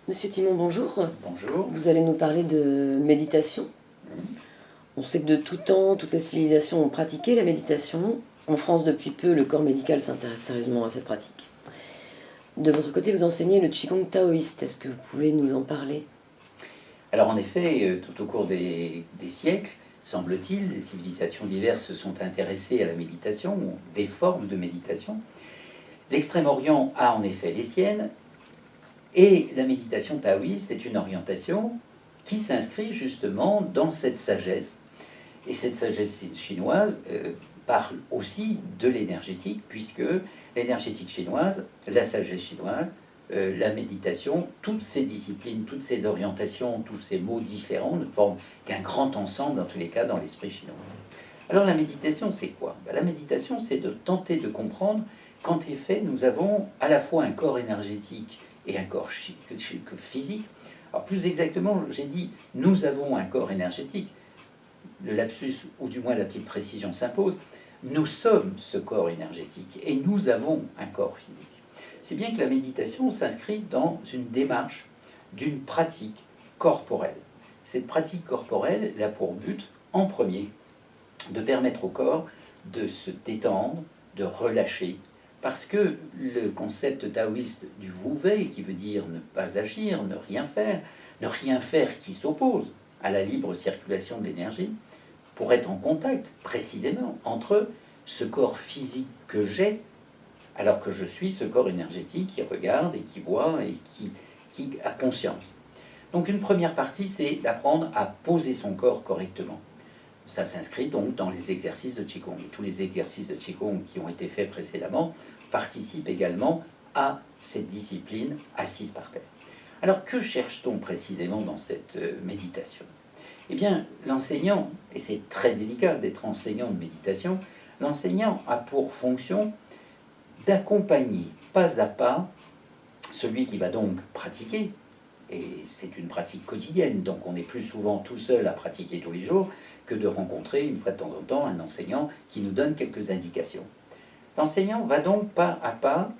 Monsieur Timon, bonjour. Bonjour. Vous allez nous parler de méditation. On sait que de tout temps, toutes les civilisations ont pratiqué la méditation. En France, depuis peu, le corps médical s'intéresse sérieusement à cette pratique. De votre côté, vous enseignez le Qigong taoïste. Est-ce que vous pouvez nous en parler? Alors en effet, tout au cours des siècles, semble-t-il, les civilisations diverses se sont intéressées à la méditation, ou des formes de méditation. L'Extrême-Orient a en effet les siennes, et la méditation taoïste est une orientation qui s'inscrit justement dans cette sagesse. Et cette sagesse chinoise parle aussi de l'énergétique, puisque l'énergétique chinoise, la sagesse chinoise, la méditation, toutes ces disciplines, toutes ces orientations, tous ces mots différents ne forment qu'un grand ensemble, en tous les cas, dans l'esprit chinois. Alors la méditation, c'est quoi? La méditation, c'est de tenter de comprendre qu'en effet, nous avons à la fois un corps énergétique et un corps physique. Alors plus exactement, j'ai dit, nous avons un corps énergétique. Le lapsus, ou du moins la petite précision s'impose. Nous sommes ce corps énergétique et nous avons un corps physique. C'est bien que la méditation s'inscrit dans une démarche d'une pratique corporelle. Cette pratique corporelle a pour but, en premier, de permettre au corps de se détendre, de relâcher, parce que le concept taoïste du Wu Wei, qui veut dire ne pas agir, ne rien faire qui s'oppose à la libre circulation de l'énergie, pour être en contact précisément entre ce corps physique que j'ai, alors que je suis ce corps énergétique qui regarde et qui voit et qui a conscience. Donc une première partie, c'est d'apprendre à poser son corps correctement. Ça s'inscrit donc dans les exercices de Qigong. Et tous les exercices de Qigong qui ont été faits précédemment participent également à cette discipline assise par terre. Alors que cherche-t-on précisément dans cette méditation? Eh bien, l'enseignant, et c'est très délicat d'être enseignant de méditation, l'enseignant a pour fonction d'accompagner pas à pas celui qui va donc pratiquer. Et c'est une pratique quotidienne, donc on est plus souvent tout seul à pratiquer tous les jours que de rencontrer une fois de temps en temps un enseignant qui nous donne quelques indications. L'enseignant va donc pas à pas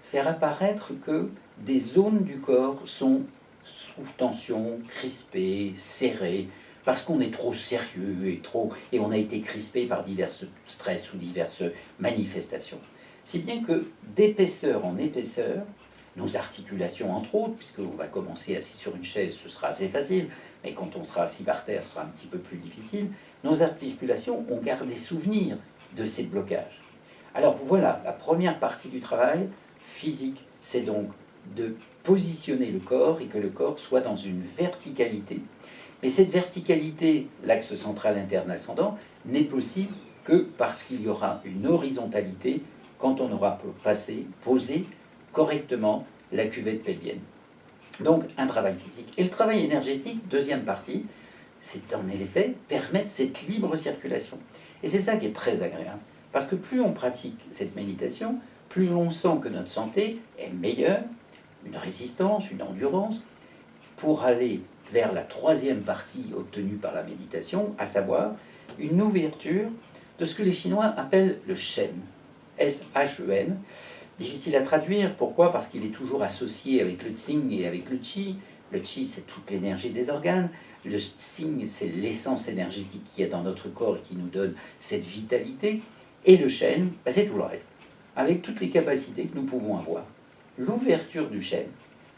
faire apparaître que des zones du corps sont sous tension, crispées, serrées, parce qu'on est trop sérieux et on a été crispé par divers stress ou diverses manifestations. Si bien que d'épaisseur en épaisseur, nos articulations entre autres, puisqu'on va commencer assis sur une chaise, ce sera assez facile, mais quand on sera assis par terre, ce sera un petit peu plus difficile, nos articulations ont gardé souvenir de ces blocages. Alors voilà, la première partie du travail physique, c'est donc de positionner le corps et que le corps soit dans une verticalité. Mais cette verticalité, l'axe central interne ascendant, n'est possible que parce qu'il y aura une horizontalité quand on aura posé correctement la cuvette pelvienne. Donc un travail physique. Et le travail énergétique, deuxième partie, c'est en effet permettre cette libre circulation. Et c'est ça qui est très agréable. Parce que plus on pratique cette méditation, plus on sent que notre santé est meilleure, une résistance, une endurance, pour aller vers la troisième partie obtenue par la méditation, à savoir une ouverture de ce que les Chinois appellent le Shen, S-H-E-N. Difficile à traduire, pourquoi? Parce qu'il est toujours associé avec le Tsing et avec le Qi. Le Qi, c'est toute l'énergie des organes. Le Tsing, c'est l'essence énergétique qu'il y a dans notre corps et qui nous donne cette vitalité. Et le Shen, c'est tout le reste, avec toutes les capacités que nous pouvons avoir. L'ouverture du Shen,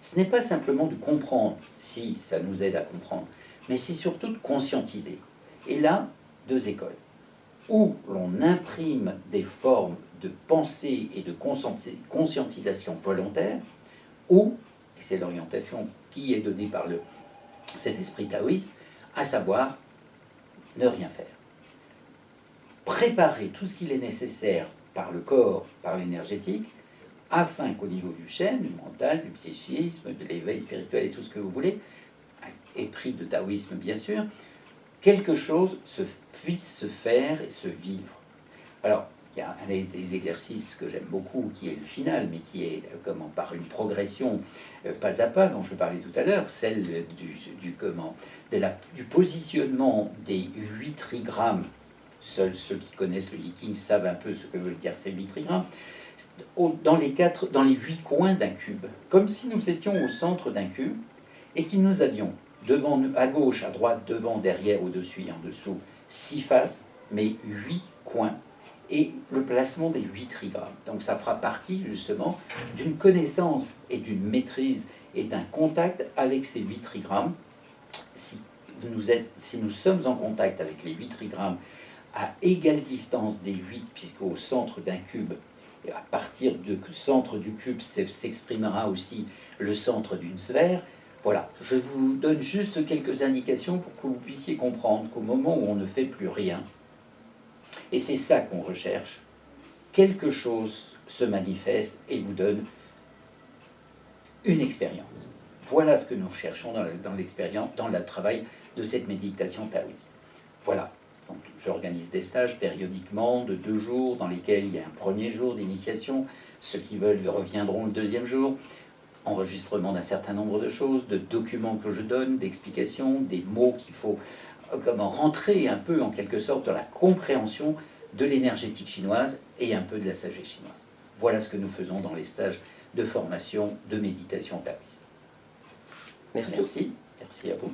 ce n'est pas simplement de comprendre, si ça nous aide à comprendre, mais c'est surtout de conscientiser. Et là, deux écoles, où l'on imprime des formes de pensée et de conscientisation volontaire, ou, et c'est l'orientation qui est donnée par cet esprit taoïste, à savoir ne rien faire. Préparer tout ce qu'il est nécessaire par le corps, par l'énergétique, afin qu'au niveau du Shen, du mental, du psychisme, de l'éveil spirituel et tout ce que vous voulez, épris de taoïsme bien sûr, quelque chose puisse se faire et se vivre. Alors, il y a un des exercices que j'aime beaucoup, qui est le final, mais qui est par une progression pas à pas, dont je parlais tout à l'heure, celle du positionnement des 8 trigrammes. Seuls ceux qui connaissent le Yiking savent un peu ce que veut dire ces 8 trigrammes. Dans les 8 coins d'un cube, comme si nous étions au centre d'un cube, et que nous avions devant nous, à gauche, à droite, devant, derrière, au-dessus et en dessous, 6 faces, mais 8 coins, et le placement des 8 trigrammes. Donc ça fera partie justement d'une connaissance et d'une maîtrise et d'un contact avec ces 8 trigrammes. Si nous sommes en contact avec les 8 trigrammes à égale distance des 8, puisqu'au centre d'un cube, et à partir du centre du cube s'exprimera aussi le centre d'une sphère. Voilà, je vous donne juste quelques indications pour que vous puissiez comprendre qu'au moment où on ne fait plus rien, et c'est ça qu'on recherche, quelque chose se manifeste et vous donne une expérience. Voilà ce que nous recherchons dans l'expérience, dans le travail de cette méditation taoïste. Voilà, donc j'organise des stages périodiquement de 2 jours dans lesquels il y a un premier jour d'initiation. Ceux qui veulent reviendront le deuxième jour. Enregistrement d'un certain nombre de choses, de documents que je donne, d'explications, des mots qu'il faut comment rentrer un peu en quelque sorte dans la compréhension de l'énergétique chinoise et un peu de la sagesse chinoise. Voilà ce que nous faisons dans les stages de formation de méditation taoïste. Merci. Merci, merci à vous.